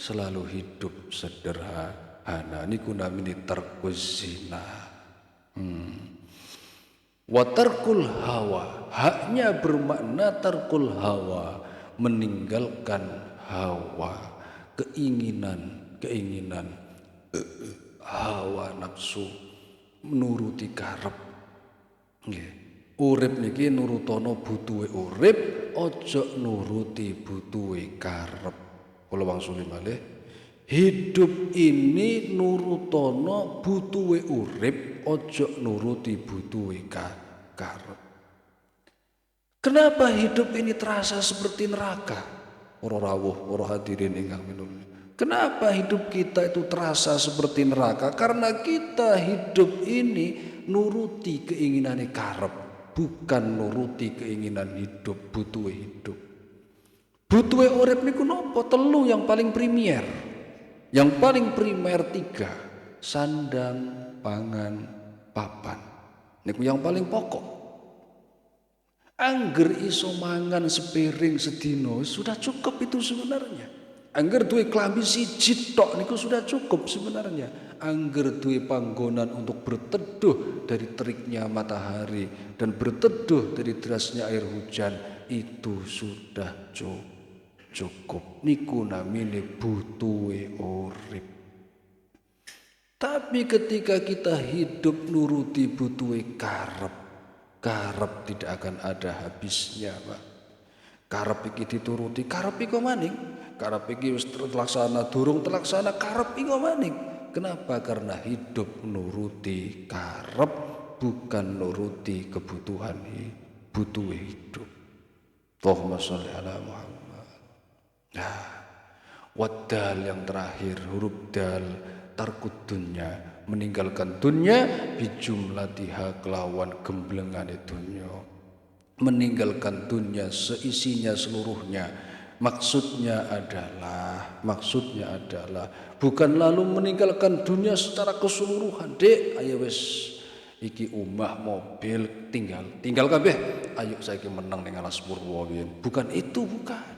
selalu hidup sederhana. Niku namine tarkuz zinah. Wa tarkul hawa, haknya bermakna tarkul hawa, meninggalkan hawa, keinginan hawa nafsu, menuruti karep. Nggih. Urip niki nurutono butuhe urip, aja nuruti butuhe karep. Kula wangsuli malih, hidup ini nurutono butuhe urip, aja nuruti butuhe karep. Kenapa hidup ini terasa seperti neraka? Para rawuh, para hadirin ingkang minulya. Kenapa hidup kita itu terasa seperti neraka? Karena kita hidup ini nuruti keinginane karep, bukan nuruti keinginan hidup, butuhe hidup. Butuhe urip niku napa? Telu yang paling primer. Yang paling primer 3, sandang, pangan, papan. Niku yang paling pokok. Angger iso mangan sepiring sedino sudah cukup itu sebenarnya. Angger duwe klambi siji tok niku sudah cukup sebenarnya. Angger duwe panggonan untuk berteduh dari teriknya matahari dan berteduh dari derasnya air hujan itu sudah cukup. Niku namine butuhe urip. Tapi ketika kita hidup nuruti butuhe karep tidak akan ada habisnya, Pak. Karep iki dituruti, karep iko maning. Karep iki wis terlaksana, durung terlaksana, karep iko maning. Kenapa? Karena hidup nuruti karep, bukan nuruti kebutuhan butuh hidup. Allahumma sholli ala Muhammad. Nah, waddal yang terakhir, huruf dal, tarkud dunya, meninggalkan dunia bijumlatiha kelawan gemblengane dunia, meninggalkan dunia seisinya seluruhnya. Maksudnya adalah bukan lalu meninggalkan dunia secara keseluruhan. Dek, ayo wis iki omah mobil tinggal kabeh. Ayo saiki menang ning alas purwa piye. Bukan itu, bukan.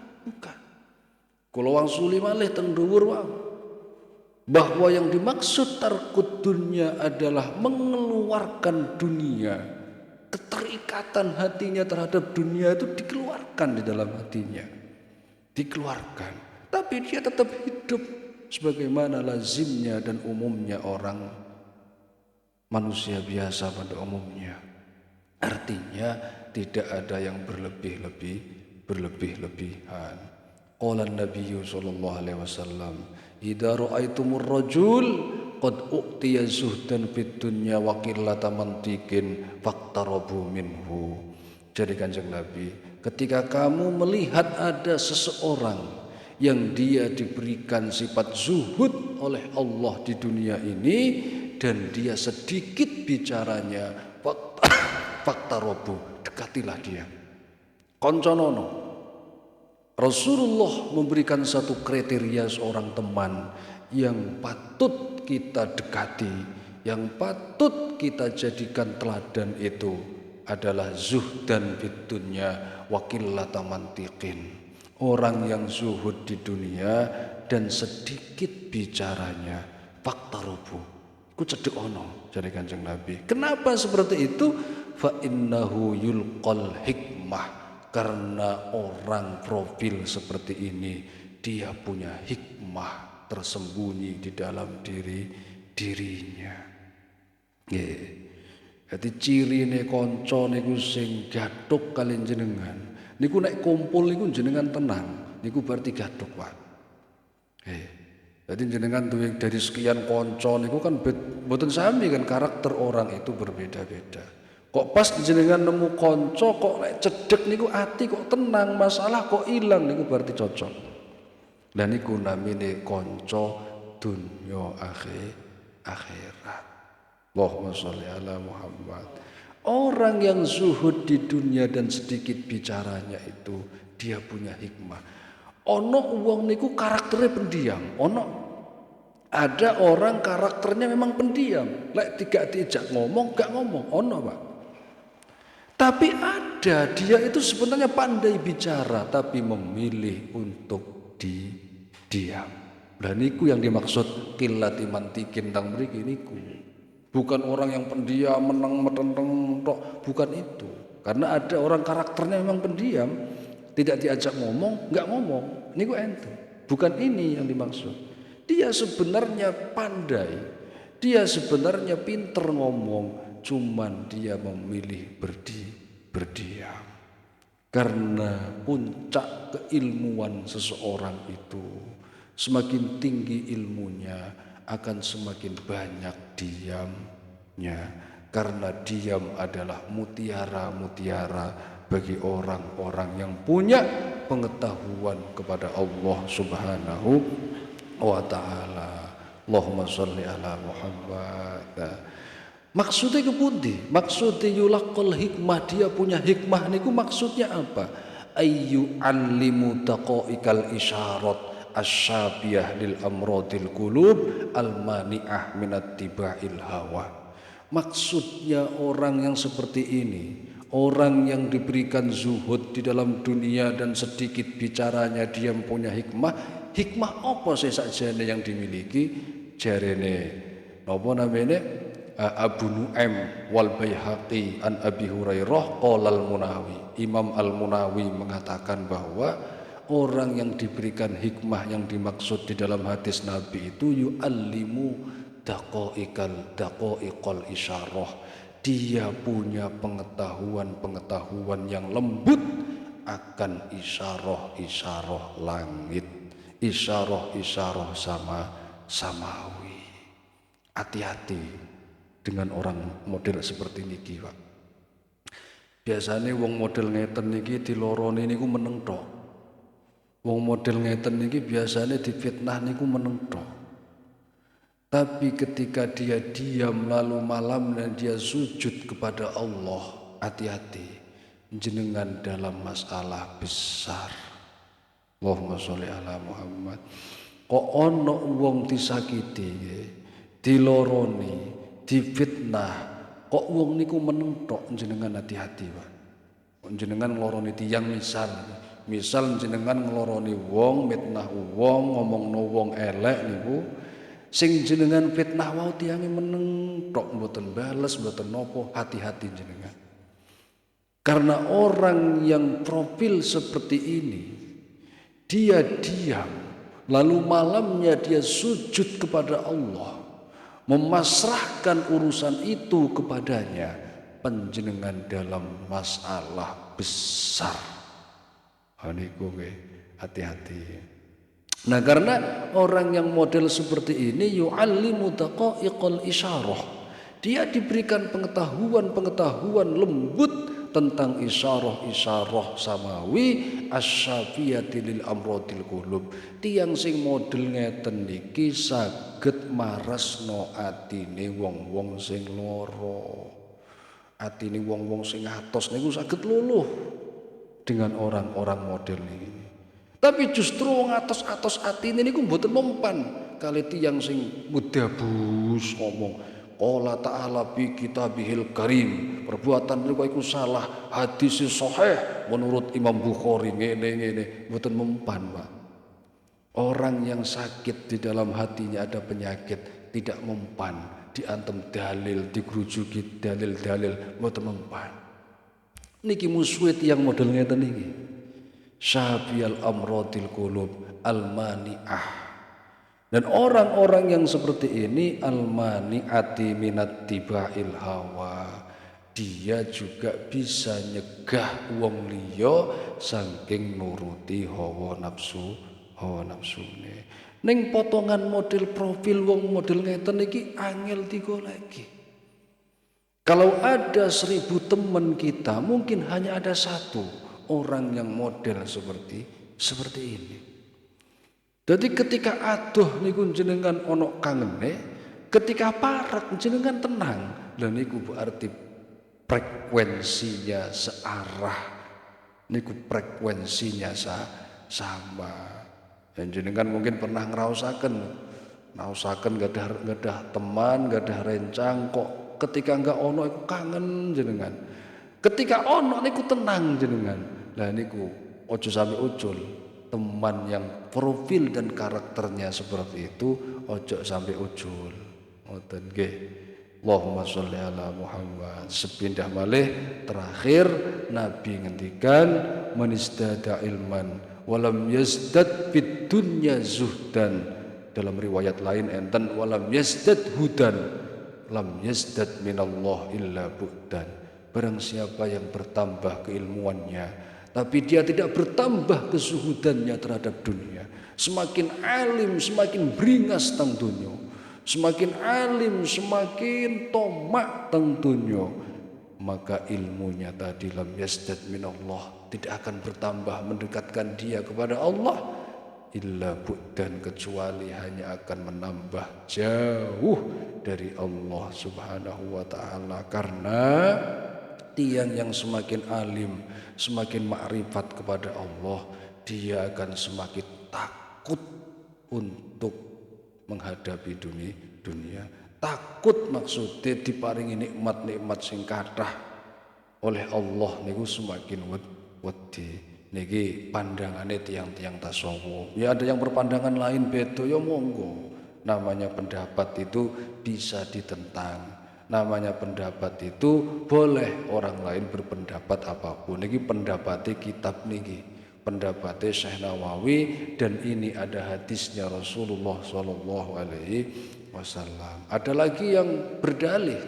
Kula wangsuli malih teng dhuwur wae. Bahwa yang dimaksud tarkud dunia adalah mengeluarkan dunia. Keterikatan hatinya terhadap dunia itu dikeluarkan di dalam hatinya. Dikeluarkan. Tapi dia tetap hidup sebagaimana lazimnya dan umumnya orang manusia biasa pada umumnya. Artinya tidak ada yang berlebih-lebihan. Qala Nabi sallallahu alaihi wasallam, idza ra'aitumur rajul qad u'tiya zuhdan fid dunya wa qillata mantiqin faqtarabu minhu. Jadi Kanjeng Nabi, ketika kamu melihat ada seseorang yang dia diberikan sifat zuhud oleh Allah di dunia ini dan dia sedikit bicaranya, faqtarabu, dekatilah dia. Konconono. Rasulullah memberikan satu kriteria seorang teman yang patut kita dekati, yang patut kita jadikan teladan itu adalah zuhdan fid dunya wa qillata mantiqin. Orang yang zuhud di dunia dan sedikit bicaranya, faqtarubu. Ku cedek ono jadi Kanjeng Nabi. Kenapa seperti itu? Fa innahu yulqal hikmah. Karena orang profil seperti ini dia punya hikmah tersembunyi di dalam dirinya. Nggih. Dadi cirine kanca niku sing gathuk kali jenengan. Niku nek kumpul niku jenengan tenang, niku berarti gathuk, Pak. Jadi jenengan duwe dari sekian kanca niku kan mboten sami kan, karakter orang itu berbeda-beda. Kok pas jenengan nemu kanca kok nek cedhek niku ati kok tenang, masalah kok ilang niku berarti cocok. Dan niku namine kanca dunya akhirat. Allahumma sholli ala Muhammad. Orang yang zuhud di dunia dan sedikit bicaranya itu dia punya hikmah. Ono wong niku karakternya pendiam, ada orang karakternya memang pendiam. Lek tidak diajak ngomong gak ngomong, ono Pak. Tapi ada dia itu sebenarnya pandai bicara tapi memilih untuk diam. Lah niku yang dimaksud qillati mantiqin tang mriki niku. Bukan orang yang pendiam meneng metenteng tok, bukan itu. Karena ada orang karakternya memang pendiam, tidak diajak ngomong, enggak ngomong. Niku ente. Bukan ini yang dimaksud. Dia sebenarnya pandai. Dia sebenarnya pinter ngomong. Cuman dia memilih berdiam. Karena puncak keilmuan seseorang itu semakin tinggi ilmunya akan semakin banyak diamnya. Karena diam adalah mutiara-mutiara bagi orang-orang yang punya pengetahuan kepada Allah Subhanahu wa ta'ala. Allahumma sholli ala Muhammad. Maksudnya kepundi? Maksudnya yulaqal hikmah, dia punya hikmah niku maksudnya apa? Ayyu allimu daqaiqal isyarat asyabiyah lil amradil qulub almani'ah minat tiba'il hawa. Maksudnya orang yang seperti ini, orang yang diberikan zuhud di dalam dunia dan sedikit bicaranya dia punya hikmah. Hikmah apa sih sakjane yang dimiliki? Jarene napa namanya? Abu Nu'aim wal Baihaqi an Abi Hurairah qala al-Munawi. Imam al-Munawi mengatakan bahwa orang yang diberikan hikmah yang dimaksud di dalam hadis Nabi itu yu'allimu daqaiqal isyarah. Dia punya pengetahuan yang lembut akan isyarah langit, isyarah samawi. Hati-hati dengan orang model seperti niki, Pak. Biasanya wong model ngeten niki diloroni niku meneng tok. Wong model ngeten niki biasanya difitnah niku meneng tok. Tapi ketika dia diam lalu malam dan dia sujud kepada Allah, hati-hati jenengan dalam masalah besar. Allahumma sholli ala Muhammad. Kok ono wong disakiti, diloroni, difitnah, kok wong niku meneng tok, jenengan hati-hati, Pak. Jenengan ngloroni tiyang misal jenengan ngloroni wong, mitnah wong, ngomongno wong elek niku, sing jenengan fitnah wau tiyange meneng tok, mboten bales, mboten nopo, hati-hati jenengan. Karena orang yang profil seperti ini, dia diam, lalu malamnya dia sujud kepada Allah, memasrahkan urusan itu kepadanya, panjenengan dalam masalah besar. Niku hati-hati. Nah, karena orang yang model seperti ini yu'allimu daqaiqal isyarah. Dia diberikan pengetahuan lembut tentang isyarah samawi asyafiyati lil amradil qulub. Tiyang sing model ngeten niki saged marasno atine wong-wong sing lara. Atine wong-wong sing atos niku saged luluh dengan orang-orang model ini. Tapi justru wong atos-atos atine niku mboten mempan kali tiyang sing mudabus ngomong qala ta'ala bi kitabihil karim, perbuatan niku iku salah, hadis sahih menurut Imam Bukhari ngene mboten mempan, Pak. Orang yang sakit di dalam hatinya ada penyakit tidak mempan diantem dalil, digrujuki dalil-dalil mboten mempan. Niki musuhe tiyang model ngeten niki. Syabiyal amradil qulub almani'ah. Dan orang-orang yang seperti ini almani'ati minat tiba'il hawa, dia juga bisa nyegah wong liya saking nuruti hawa nafsune. Ning potongan model profil wong model ngeten iki angel digoleki. Kalau ada 1000 teman kita, mungkin hanya ada 1 orang yang model seperti ini. Jadi ketika aduh niku jenengan ono kangene, ketika parek jenengan tenang. Lha niku berarti frekuensinya searah. Niku frekuensinya sama. Dan jenengan mungkin pernah ngraosaken gadah teman, gadah rencang, kok ketika enggak ono iku kangen jenengan. Ketika ono niku tenang jenengan. Lah niku ojo sampai ucul. Teman yang profil dan karakternya seperti itu ojo sampai ucul. Ngoten nggih. Allahumma sholli ala Muhammad. Sepindah malih terakhir Nabi ngendikan manistada ilman walam yazdad fid dunya zuhdan. Dalam riwayat lain enten walam yazdad hudan lam yazdad minallah illa bu'dan. Barang siapa yang bertambah keilmuannya tapi dia tidak bertambah kesuhudannya terhadap dunia, semakin alim semakin beringas teng dunya, semakin alim semakin tomak teng dunya, maka ilmunya tadi lam yazdad minallah, tidak akan bertambah mendekatkan dia kepada Allah. illa bu'dan, kecuali hanya akan menambah jauh dari Allah Subhanahu wa ta'ala. Karena tiang yang semakin alim, semakin makrifat kepada Allah, dia akan semakin takut untuk menghadapi dunia. Takut maksudnya diparingi nikmat-nikmat sing kathah oleh Allah niku semakin wedi. Niki pandangannya tiang-tiang tasawuf. Ya ada yang berpandangan lain beda, ya monggo. Namanya pendapat itu bisa ditentang. Namanya pendapat itu boleh orang lain berpendapat apapun. Niki pendapatnya kitab niki, pendapatnya Syekh Nawawi, dan ini ada hadisnya Rasulullah Shallallahu Alaihi Wasallam. Ada lagi yang berdalih,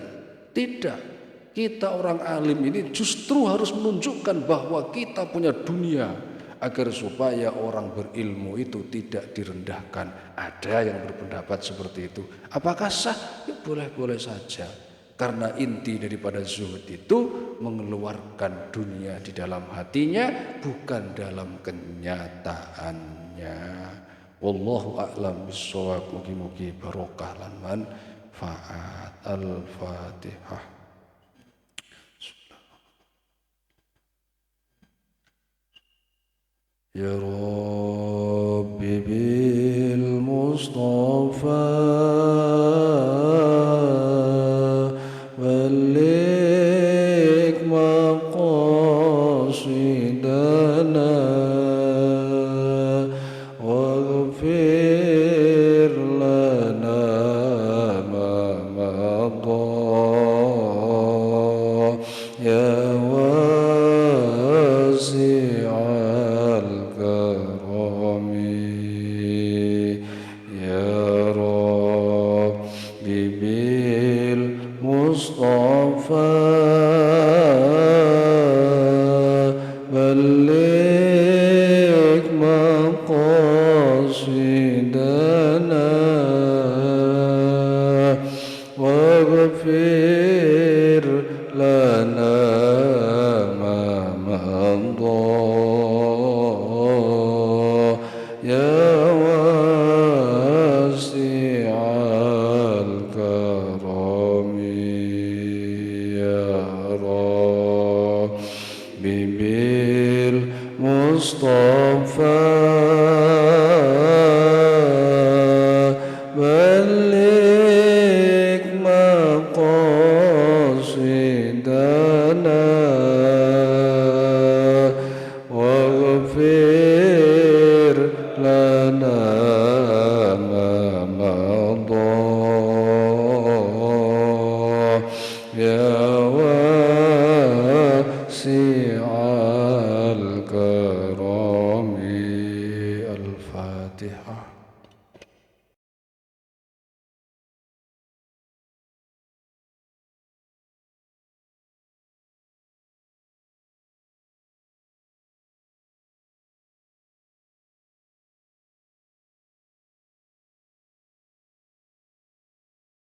tidak. Kita orang alim ini justru harus menunjukkan bahwa kita punya dunia, agar supaya orang berilmu itu tidak direndahkan. Ada yang berpendapat seperti itu. Apakah sah? Ya boleh-boleh saja. Karena inti daripada zuhud itu mengeluarkan dunia di dalam hatinya, bukan dalam kenyataannya. Wallahu a'lam bishawab. Mugi-mugi barokah lan manfaat. Al-Fatihah. Ya Rabbi bil Mustafa balik maqasidana waghfir lana ma madha ya Mustafa balik maqasidana waghfir lana ma madha ya wasi'al karami bil Mustafa balik maqasidana waghfir lana ma madha ya wasi'al karami. Al-Fatihah.